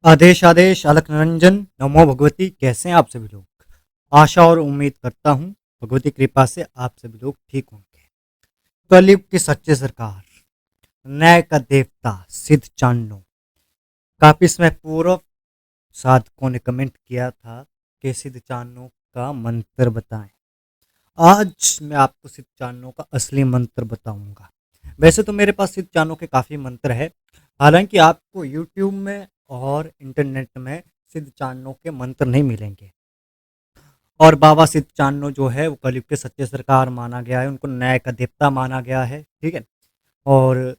आदेश आदेश अलख निरंजन नमो भगवती। कैसे हैं आप सभी लोग? आशा और उम्मीद करता हूँ भगवती कृपा से आप सभी लोग ठीक होंगे। कलयुग की सच्ची सरकार, न्याय का देवता सिद्ध चांदो। काफी समय पूर्व साधकों ने कमेंट किया था कि सिद्ध चांदो का मंत्र बताएं। आज मैं आपको सिद्ध चांदो का असली मंत्र बताऊंगा। वैसे तो मेरे पास सिद्ध चांदो के काफी मंत्र है, हालांकि आपको यूट्यूब में और इंटरनेट में सिद्ध चांदो के मंत्र नहीं मिलेंगे। और बाबा सिद्ध चांदो जो है वो कलयुग के सच्चे सरकार माना गया है, उनको न्याय का देवता माना गया है, ठीक है। और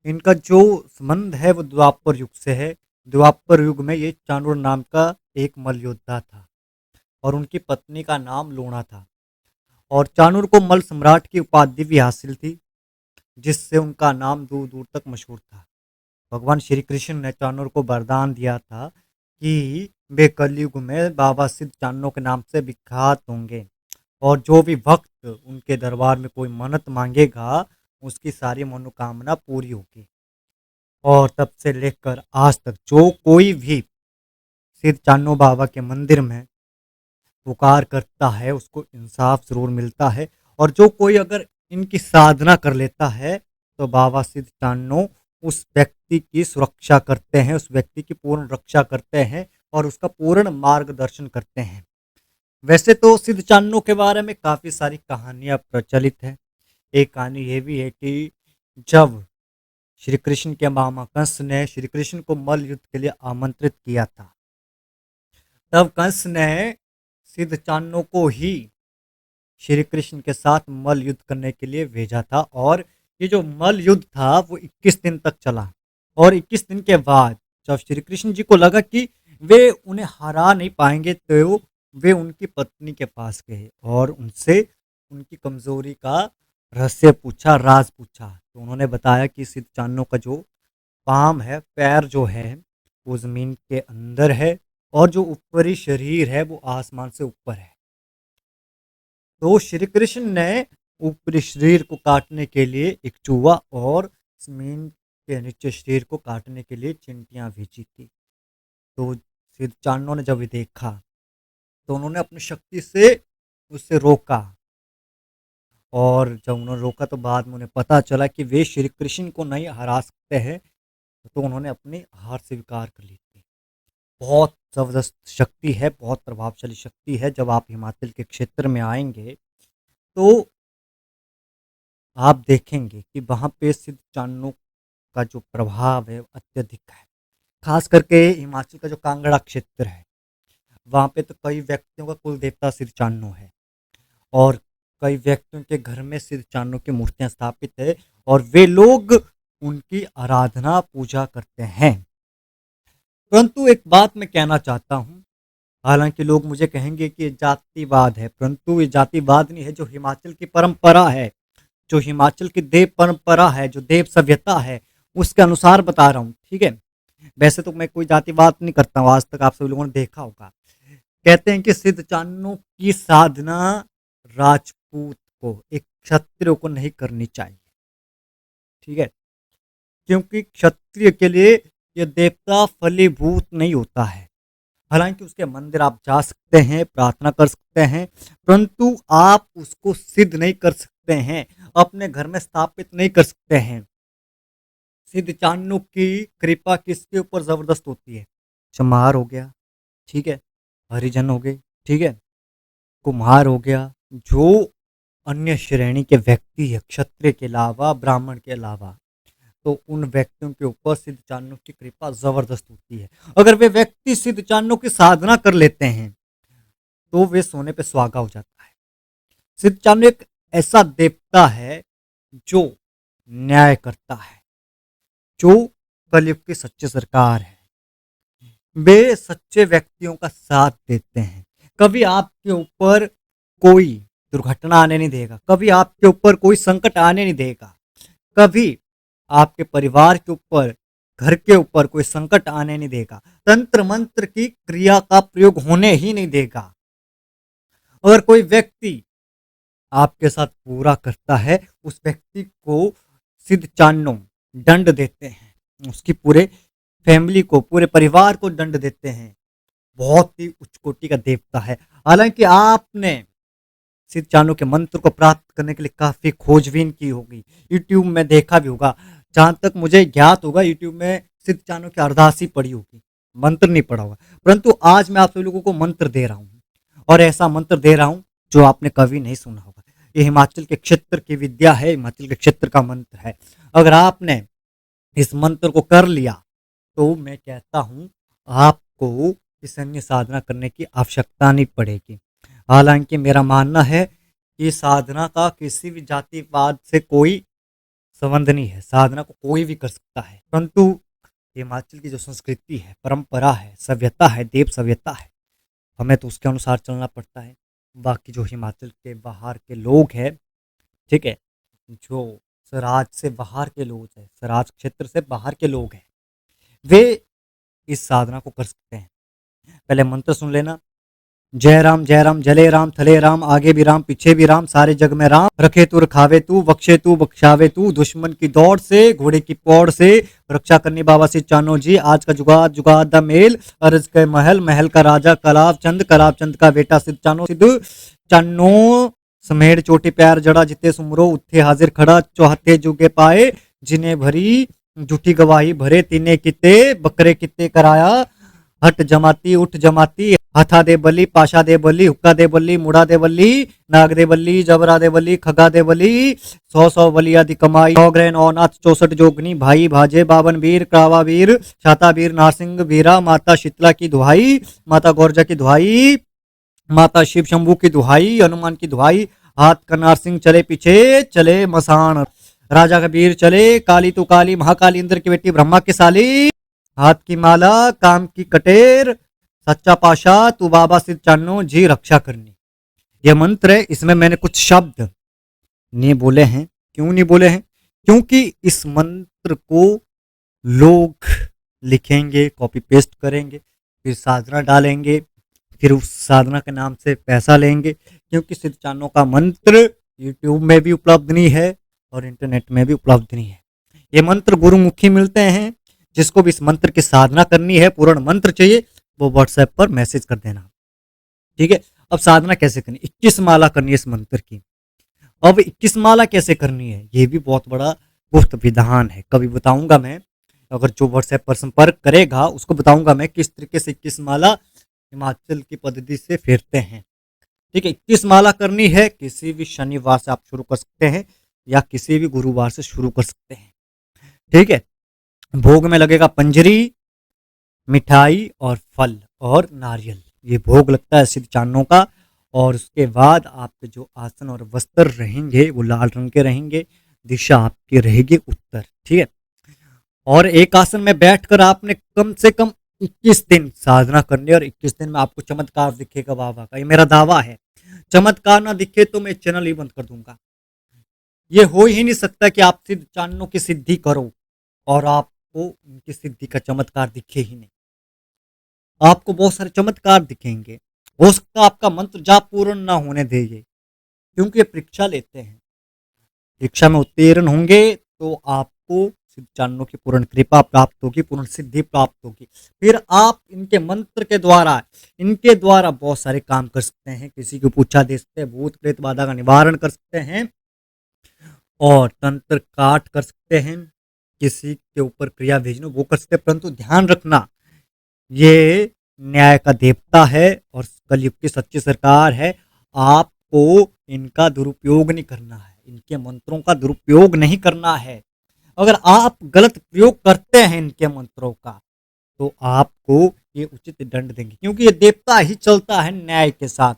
इनका जो संबंध है वो द्वापर युग से है। द्वापर युग में ये चाणूर नाम का एक मल्ल योद्धा था और उनकी पत्नी का नाम लूणा था। और चाणूर को मल्ल सम्राट की उपाधि भी हासिल थी, जिससे उनका नाम दूर दूर तक मशहूर था। भगवान श्री कृष्ण ने चाणूर को वरदान दिया था कि वे कलयुग में बाबा सिद्ध चांदो के नाम से विख्यात होंगे और जो भी भक्त उनके दरबार में कोई मन्नत मांगेगा उसकी सारी मनोकामना पूरी होगी। और तब से लेकर आज तक जो कोई भी सिद्ध चांदो बाबा के मंदिर में पुकार करता है उसको इंसाफ जरूर मिलता है। और जो कोई अगर इनकी साधना कर लेता है तो बाबा सिद्ध चांदो उस व्यक्ति की सुरक्षा करते हैं, उस व्यक्ति की पूर्ण रक्षा करते हैं और उसका पूर्ण मार्गदर्शन करते हैं। वैसे तो सिद्ध चांदो के बारे में काफी सारी कहानियां प्रचलित है। एक कहानी ये भी है कि जब श्री कृष्ण के मामा कंस ने श्री कृष्ण को मल्ल युद्ध के लिए आमंत्रित किया था, तब कंस ने सिद्ध चांदो को ही श्री कृष्ण के साथ मल्ल युद्ध करने के लिए भेजा था। और ये जो मल्ल युद्ध था वो 21 दिन तक चला। और 21 दिन के बाद जब श्री कृष्ण जी को लगा कि वे उन्हें हरा नहीं पाएंगे, तो वे उनकी पत्नी के पास गए और उनसे उनकी कमजोरी का रहस्य पूछा, राज पूछा। तो उन्होंने बताया कि सिद्ध चांदो का जो पाम है, पैर जो है, वो जमीन के अंदर है और जो ऊपरी शरीर है वो आसमान से ऊपर है। तो श्री कृष्ण ने ऊपरी शरीर को काटने के लिए एक चूहा और जमीन के नीचे शरीर को काटने के लिए चिंटियां भेजी थी। तो सिद्ध चांडों ने जब ये देखा तो उन्होंने अपनी शक्ति से उससे रोका। और जब उन्होंने रोका तो बाद में उन्हें पता चला कि वे श्री कृष्ण को नहीं हरा सकते हैं, तो उन्होंने अपनी हार स्वीकार कर ली थी। बहुत जबरदस्त शक्ति है, बहुत प्रभावशाली शक्ति है। जब आप हिमाचल के क्षेत्र में आएंगे तो आप देखेंगे कि वहाँ पे सिद्ध चांदों का जो प्रभाव है अत्यधिक है। खास करके हिमाचल का जो कांगड़ा क्षेत्र है, वहाँ पे तो कई व्यक्तियों का कुल देवता सिद्ध चांदो है और कई व्यक्तियों के घर में सिद्ध चांदो की मूर्तियां स्थापित है और वे लोग उनकी आराधना पूजा करते हैं। परंतु एक बात मैं कहना चाहता हूँ, हालांकि लोग मुझे कहेंगे कि ये जातिवाद है, परंतु ये जातिवाद नहीं है। जो हिमाचल की परंपरा है, जो हिमाचल की देव परंपरा है, जो देव सभ्यता है, उसके अनुसार बता रहा हूँ, ठीक है। वैसे तो मैं कोई जातिवाद नहीं करता हूँ, आज तक आप सभी लोगों ने देखा होगा। कहते हैं कि सिद्ध चांदो की साधना राजपूत को, एक क्षत्रिय को नहीं करनी चाहिए, ठीक है। क्योंकि क्षत्रिय के लिए यह देवता फलीभूत नहीं होता है। हालांकि उसके मंदिर आप जा सकते हैं, प्रार्थना कर सकते हैं, परंतु आप उसको सिद्ध नहीं कर सकते हैं, अपने घर में स्थापित नहीं कर सकते हैं। सिद्ध चांदो की कृपा किसके ऊपर जबरदस्त होती है? चमार हो गया, ठीक है, हरिजन हो गए, ठीक है, कुम्हार हो गया, जो अन्य श्रेणी के व्यक्ति है, क्षत्रिय के अलावा, ब्राह्मण के अलावा, तो उन व्यक्तियों के ऊपर सिद्ध चांदो की कृपा जबरदस्त होती है। अगर वे व्यक्ति सिद्ध चांदो की साधना कर लेते हैं तो वे सोने पे सुहागा हो जाता है। सिद्ध चांदो एक ऐसा देवता है जो न्याय करता है, जो कलयुग की सच्ची सरकार है। वे सच्चे व्यक्तियों का साथ देते हैं। कभी आपके ऊपर कोई दुर्घटना आने नहीं देगा, कभी आपके ऊपर कोई संकट आने नहीं देगा, कभी आपके परिवार के ऊपर, घर के ऊपर कोई संकट आने नहीं देगा, तंत्र मंत्र की क्रिया का प्रयोग होने ही नहीं देगा। अगर कोई व्यक्ति आपके साथ पूरा करता है, उस व्यक्ति को सिद्ध चांदो दंड देते हैं, उसकी पूरे फैमिली को, पूरे परिवार को दंड देते हैं। बहुत ही उच्च कोटि का देवता है। हालांकि आपने सिद्ध चाणक्य के मंत्र को प्राप्त करने के लिए काफी खोजबीन की होगी, यूट्यूब में देखा भी होगा। जहां तक मुझे ज्ञात होगा यूट्यूब में सिद्ध चाणक्य की अरदासी पढ़ी होगी, मंत्र नहीं पढ़ा होगा। परंतु आज मैं आप सभी लोगों को मंत्र दे रहा हूँ, और ऐसा मंत्र दे रहा हूँ जो आपने कभी नहीं सुना होगा। ये हिमाचल के क्षेत्र की विद्या है, हिमाचल के क्षेत्र का मंत्र है। अगर आपने इस मंत्र को कर लिया तो मैं कहता हूं आपको किसी अन्य साधना करने की आवश्यकता नहीं पड़ेगी। हालांकि मेरा मानना है कि साधना का किसी भी जातिवाद से कोई संबंध नहीं है, साधना को कोई भी कर सकता है। परंतु हिमाचल की जो संस्कृति है, परंपरा है, सभ्यता है, देव सभ्यता है, हमें तो उसके अनुसार चलना पड़ता है। बाकी जो हिमाचल के बाहर के लोग हैं, ठीक है, जो स्वराज से बाहर के लोग हैं, स्वराज क्षेत्र से बाहर के लोग हैं, वे इस साधना को कर सकते हैं। पहले मंत्र सुन लेना। जय राम जले राम थले राम, आगे भी राम पीछे भी राम, सारे जग में राम, रखे तू रखावे तू, बख्शे तू बख्शावे तू, दुश्मन की दौड़ से घोड़े की पौड़ से रक्षा करनी बाबा सिद्ध चानो जी। आज का जुगाद जुगाद दा मेल, अर्ज के महल महल का राजा कलाब चंद का बेटा सिद्ध चानो। सिद्ध चानो समेड़ चोटी प्यार जड़ा, जिते सुमरो उत्थे हाजिर खड़ा, चौहत्ते जुगे पाए, जिन्हें भरी झूठी गवाही भरे, तीने किते बकरे किते कराया, हट जमाती उठ जमाती, हथा दे बली पाशा दे बली, हुक्का दे बली मुड़ा दे बली, नाग दे बली जबरा दे बली, खगा दे बली, सौ सौ बलिया दी कमाई, 9 ग्रह 9 नाथ 64 जोगनी, भाई भाजे बावन वीर, कावा वीर छाता वीर, नारसिंह वीरा, माता शीतला की दुहाई, माता गौरजा की दुहाई, माता शिव शंभू की दुहाई, हनुमान की दुहाई, हाथ करनार सिंह चले पीछे चले मसान, राजा कबीर चले, काली तो काली महाकाली इंद्र की बेटी ब्रह्मा की साली, हाथ की माला काम की कटेर, सच्चा पाशा तू बाबा सिद्ध चानो जी रक्षा करनी। यह मंत्र है, इसमें मैंने कुछ शब्द नहीं बोले हैं। क्यों नहीं बोले हैं? क्योंकि इस मंत्र को लोग लिखेंगे, कॉपी पेस्ट करेंगे, फिर साधना डालेंगे, फिर उस साधना के नाम से पैसा लेंगे। क्योंकि सिद्ध चानो का मंत्र यूट्यूब में भी उपलब्ध नहीं है और इंटरनेट में भी उपलब्ध नहीं है। ये मंत्र गुरुमुखी मिलते हैं। जिसको भी इस मंत्र की साधना करनी है, पूर्ण मंत्र चाहिए, वो व्हाट्सएप पर मैसेज कर देना, ठीक है। अब साधना कैसे करनी, 21 माला करनी है इस मंत्र की। अब 21 माला कैसे करनी है, ये भी बहुत बड़ा गुप्त विधान है, कभी बताऊंगा मैं। अगर जो व्हाट्सएप पर संपर्क करेगा उसको बताऊंगा मैं किस तरीके से 21 माला हिमाचल की पद्धति से फेरते हैं, ठीक है। 21 माला करनी है, किसी भी शनिवार से आप शुरू कर सकते हैं या किसी भी गुरुवार से शुरू कर सकते हैं, ठीक है। भोग में लगेगा पंजरी, मिठाई और फल और नारियल, ये भोग लगता है सिद्ध चानों का। और उसके बाद आपके जो आसन और वस्त्र रहेंगे वो लाल रंग के रहेंगे, दिशा आपकी रहेगी उत्तर, ठीक है। और एक आसन में बैठकर आपने कम से कम 21 दिन साधना करनी है, और 21 दिन में आपको चमत्कार दिखेगा बाबा का, ये मेरा दावा है। चमत्कार ना दिखे तो मैं चैनल ही बंद कर दूंगा। ये हो ही नहीं सकता कि आप सिद्ध चानों की सिद्धि करो और आपको उनकी सिद्धि का चमत्कार दिखे ही नहीं। आपको बहुत सारे चमत्कार दिखेंगे। हो सकता है आपका मंत्र जाप पूर्ण ना होने देंगे, क्योंकि ये परीक्षा लेते हैं। परीक्षा में उत्तीर्ण होंगे तो आपको सिद्ध चानों की पूर्ण कृपा प्राप्त होगी, पूर्ण सिद्धि प्राप्त होगी। फिर आप इनके मंत्र के द्वारा, इनके द्वारा बहुत सारे काम कर सकते हैं। किसी को पूछा दे सकते हैं, भूत प्रेत बाधा का निवारण कर सकते हैं, और तंत्र काट कर सकते हैं, किसी के ऊपर क्रिया भेजना वो कर सकते हैं। परंतु ध्यान रखना, ये न्याय का देवता है और कलयुग की सच्ची सरकार है। आपको इनका दुरुपयोग नहीं करना है, इनके मंत्रों का दुरुपयोग नहीं करना है। अगर आप गलत प्रयोग करते हैं इनके मंत्रों का तो आपको ये उचित दंड देंगे, क्योंकि ये देवता ही चलता है न्याय के साथ।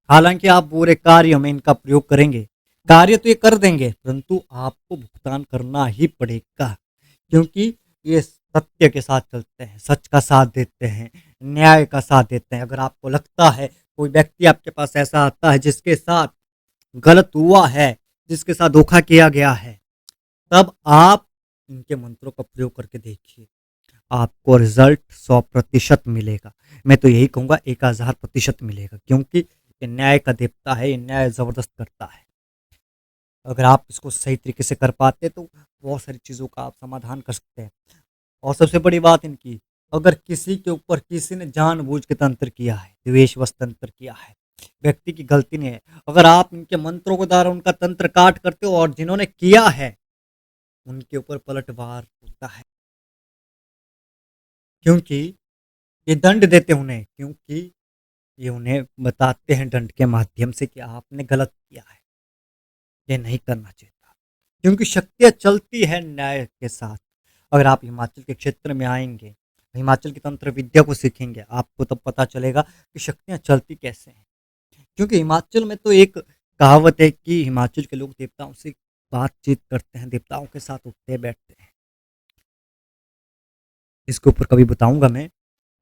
हालांकि आप बुरे कार्य में इनका प्रयोग करेंगे, कार्य तो ये कर देंगे, परंतु आपको भुगतान करना ही पड़ेगा, क्योंकि ये सत्य के साथ चलते हैं, सच का साथ देते हैं, न्याय का साथ देते हैं। अगर आपको लगता है कोई व्यक्ति आपके पास ऐसा आता है जिसके साथ गलत हुआ है, जिसके साथ धोखा किया गया है, तब आप इनके मंत्रों का प्रयोग करके देखिए, आपको रिजल्ट 100% मिलेगा। मैं तो यही कहूंगा 1000% मिलेगा, क्योंकि ये न्याय का देवता है, ये न्याय जबरदस्त करता है। अगर आप इसको सही तरीके से कर पाते तो बहुत सारी चीज़ों का आप समाधान कर सकते हैं। और सबसे बड़ी बात इनकी, अगर किसी के ऊपर किसी ने जानबूझ के तंत्र किया है, द्वेषवश तंत्र किया है, व्यक्ति की गलती नहीं है, अगर आप इनके मंत्रों के द्वारा उनका तंत्र काट करते हो और जिन्होंने किया है उनके ऊपर पलटवार होता है, क्योंकि ये दंड देते हैं उन्हें, क्योंकि ये उन्हें बताते हैं दंड के माध्यम से कि आपने गलत किया है, ये नहीं करना चाहिए था, क्योंकि शक्तियाँ चलती है न्याय के साथ। अगर आप हिमाचल के क्षेत्र में आएंगे, हिमाचल की तंत्र विद्या को सीखेंगे, आपको तब पता चलेगा कि शक्तियाँ चलती कैसे हैं। क्योंकि हिमाचल में तो एक कहावत है कि हिमाचल के लोग देवताओं से बातचीत करते हैं, देवताओं के साथ उठते बैठते हैं। इसके ऊपर कभी बताऊंगा मैं।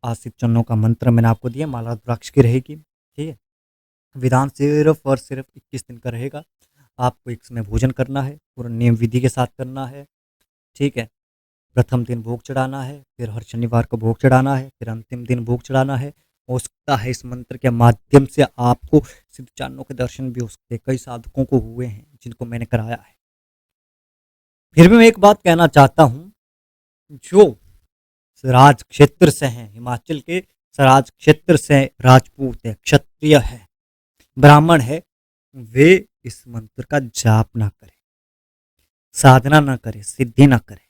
आसिफ चन्नों का मंत्र मैंने आपको दिया, माला रुद्राक्ष की रहेगी, ठीक है। विधान सिर्फ और सिर्फ 21 दिन का रहेगा। आपको एक समय भोजन करना है, पूरा नियम विधि के साथ करना है, ठीक है। प्रथम दिन भोग चढ़ाना है, फिर हर शनिवार को भोग चढ़ाना है, फिर अंतिम दिन भोग चढ़ाना है। हो सकता है इस मंत्र के माध्यम से आपको सिद्ध चानों के दर्शन भी हो सकते हैं, कई साधकों को हुए हैं जिनको मैंने कराया है। फिर भी मैं एक बात कहना चाहता हूँ, जो राज क्षेत्र से हैं, हिमाचल के राज क्षेत्र से राजपूत है, क्षत्रिय है, ब्राह्मण है, वे इस मंत्र का जाप ना करें, साधना ना करें, सिद्धि ना करें।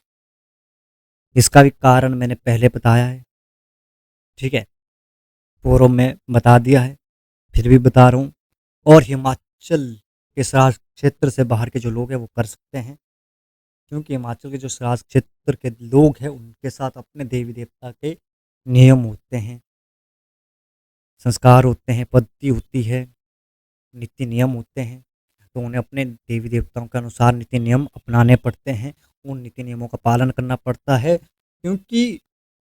इसका भी कारण मैंने पहले बताया है, ठीक है, पूर्व में बता दिया है, फिर भी बता रहा हूँ। और हिमाचल के राज क्षेत्र से बाहर के जो लोग हैं वो कर सकते हैं, क्योंकि हिमाचल के जो राज क्षेत्र के लोग हैं उनके साथ अपने देवी देवता के नियम होते हैं, संस्कार होते हैं, पद्धति होती है, नीति नियम होते हैं। तो उन्हें अपने देवी देवताओं के अनुसार नीति नियम अपनाने पड़ते हैं, उन नीति नियमों का पालन करना पड़ता है। क्योंकि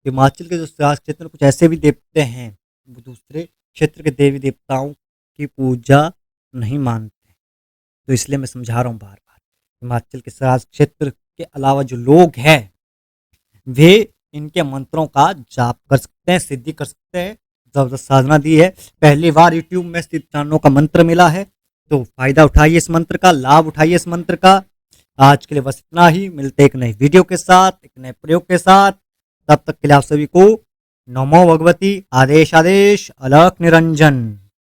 हिमाचल के जो राज क्षेत्र में कुछ ऐसे भी देवते हैं वो दूसरे क्षेत्र के देवी देवताओं की पूजा नहीं मानते, तो इसलिए मैं समझा रहा हूँ बार बार। हिमाचल के राज क्षेत्र के अलावा जो लोग हैं वे इनके मंत्रों का जाप कर सकते हैं, सिद्धि कर सकते हैं। जबरदस्त साधना दी है, पहली बार यूट्यूब में सिद्धांतों का मंत्र मिला है, तो फायदा उठाइए इस मंत्र का, लाभ उठाइए इस मंत्र का। आज के लिए बस इतना ही, मिलते एक नई वीडियो के साथ, एक नए प्रयोग के साथ। तब तक के लिए आप सभी को नमो भगवती। आदेश आदेश अलख निरंजन।